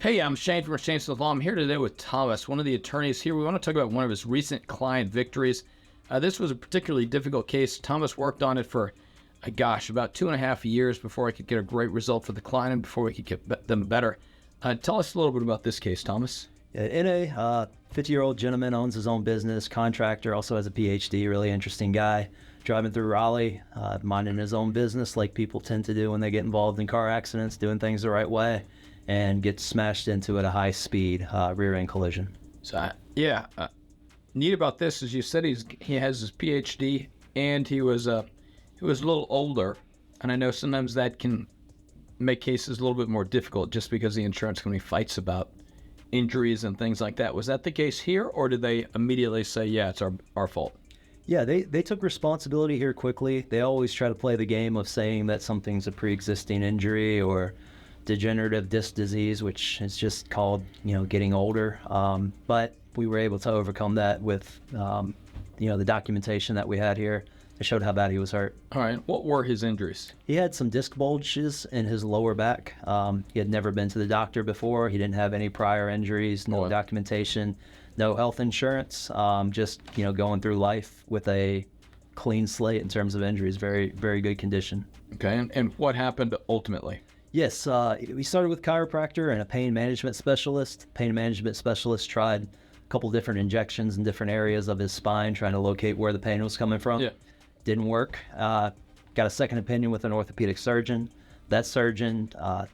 Hey, I'm Shane from Shane's Law. I'm here today with Thomas, one of the attorneys here. We want to talk about one of his recent client victories. This was a particularly difficult case. Thomas worked on it for, about 2.5 years before I could get a great result for the client and before we could get them better. Tell us a little bit about this case, Thomas. NA, 50-year-old gentleman, owns his own business, contractor, also has a PhD, really interesting guy. Driving through Raleigh, minding his own business like people tend to do when they get involved in car accidents, doing things the right way, and gets smashed into at a high speed rear-end collision. So, neat about this is you said he has his PhD and he was a little older, and I know sometimes that can make cases a little bit more difficult just because the insurance company fights about injuries and things like that. Was that the case here, or did they immediately say, yeah, it's our fault? Yeah, they took responsibility here quickly. They always try to play the game of saying that something's a pre-existing injury or degenerative disc disease, which is just called, getting older. But we were able to overcome that with, the documentation that we had here. It showed how bad he was hurt. All right. What were his injuries? He had some disc bulges in his lower back. He had never been to the doctor before. He didn't have any prior injuries, no documentation, no health insurance. Just, going through life with a clean slate in terms of injuries. Very, very good condition. Okay. And what happened ultimately? Yes, we started with chiropractor and a pain management specialist. Pain management specialist tried a couple different injections in different areas of his spine, trying to locate where the pain was coming from. Yeah. Didn't work. Got a second opinion with an orthopedic surgeon. That surgeon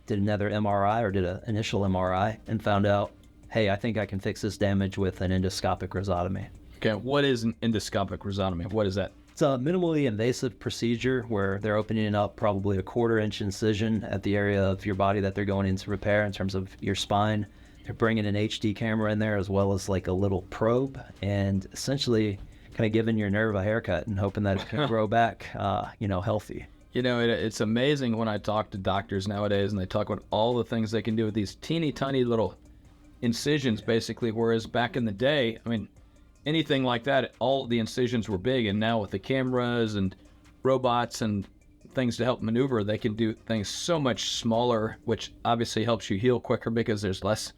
did another MRI or did an initial MRI and found out, hey, I think I can fix this damage with an endoscopic rhizotomy. Okay, what is an endoscopic rhizotomy? What is that? It's a minimally invasive procedure where they're opening up probably a 1/4-inch incision at the area of your body that they're going in to repair in terms of your spine. They're bringing an HD camera in there as well as like a little probe and essentially kind of giving your nerve a haircut and hoping that it can grow back, healthy. It's amazing when I talk to doctors nowadays and they talk about all the things they can do with these teeny tiny little incisions, basically, whereas back in the day, anything like that, all the incisions were big, and now with the cameras and robots and things to help maneuver, they can do things so much smaller, which obviously helps you heal quicker because there's less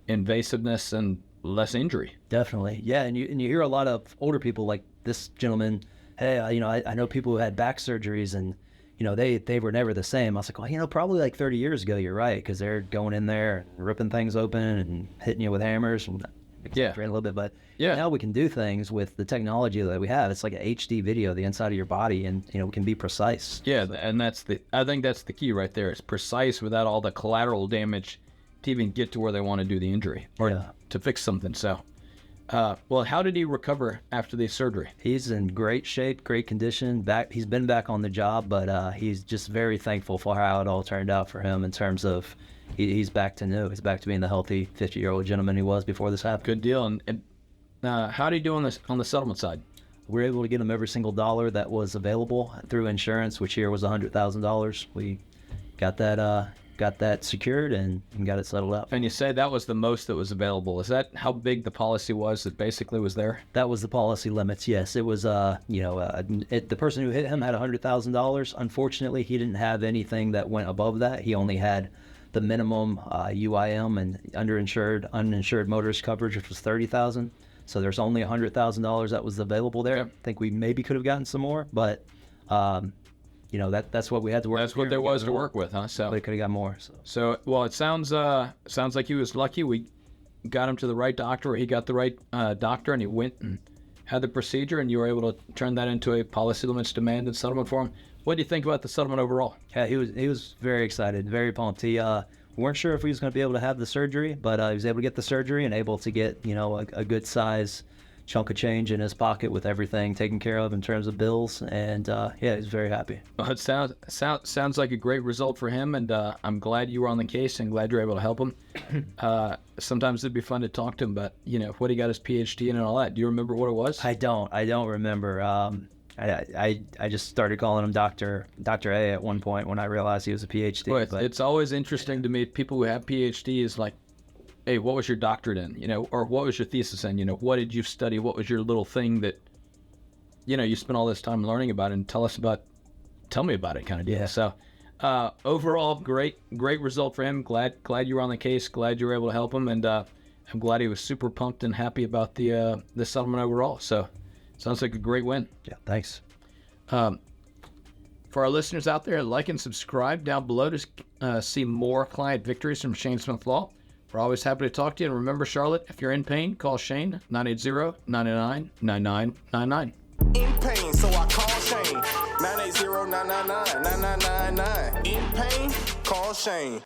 invasiveness and less injury. Definitely. Yeah, and you hear a lot of older people like this gentleman, hey, I know people who had back surgeries and, they were never the same. I was like, well, probably like 30 years ago, you're right, because they're going in there and ripping things open and hitting you with hammers and a little bit, but now we can do things with the technology that we have. It's like an HD video of the inside of your body, and we can be precise. Yeah, and I think that's the key right there. It's precise without all the collateral damage to even get to where they want to do the injury or to fix something. So, how did he recover after the surgery? He's in great shape, great condition. He's been back on the job, but he's just very thankful for how it all turned out for him in terms of he's back to new. He's back to being the healthy 50-year-old gentleman he was before this happened. Good deal. And how do you do on the settlement side? We were able to get him every single dollar that was available through insurance, which here was $100,000. We got that secured and got it settled out. And you say that was the most that was available. Is that how big the policy was that basically was there? That was the policy limits, yes. It was, the person who hit him had $100,000. Unfortunately, he didn't have anything that went above that. He only had the minimum UIM and uninsured motorist coverage, which was $30,000. So there's only $100,000 that was available there. Yep. I think we maybe could have gotten some more, but that's what we had to work with. That's what there was to work with, huh? So they could have got more. So well, it sounds like he was lucky. We got him to the right doctor, or he got the right doctor, and he went and had the procedure, and you were able to turn that into a policy limits demand and settlement for him. What do you think about the settlement overall? Yeah, he was very excited, very pumped. We weren't sure if he was going to be able to have the surgery, but he was able to get the surgery and able to get a good size chunk of change in his pocket with everything taken care of in terms of bills, and he was very happy. Well, it sounds like a great result for him, and I'm glad you were on the case and glad you're able to help him. Sometimes it'd be fun to talk to him about what he got his PhD in and all that. Do you remember what it was? I don't remember. I just started calling him Dr. A at one point when I realized he was a PhD. Well, it's always interesting to me, people who have PhDs, like, hey, what was your doctorate in, or what was your thesis in, what did you study? What was your little thing that, you spent all this time learning about, and tell me about it kind of deal. Yeah. So Overall, great result for him. Glad you were on the case. Glad you were able to help him, and I'm glad he was super pumped and happy about the settlement overall. So, sounds like a great win. Yeah, thanks. For our listeners out there, like and subscribe down below to see more client victories from Shane Smith Law. We're always happy to talk to you. And remember, Charlotte, if you're in pain, call Shane, 980-99-9999. In pain, so I call Shane. 980-999-9999. In pain, call Shane.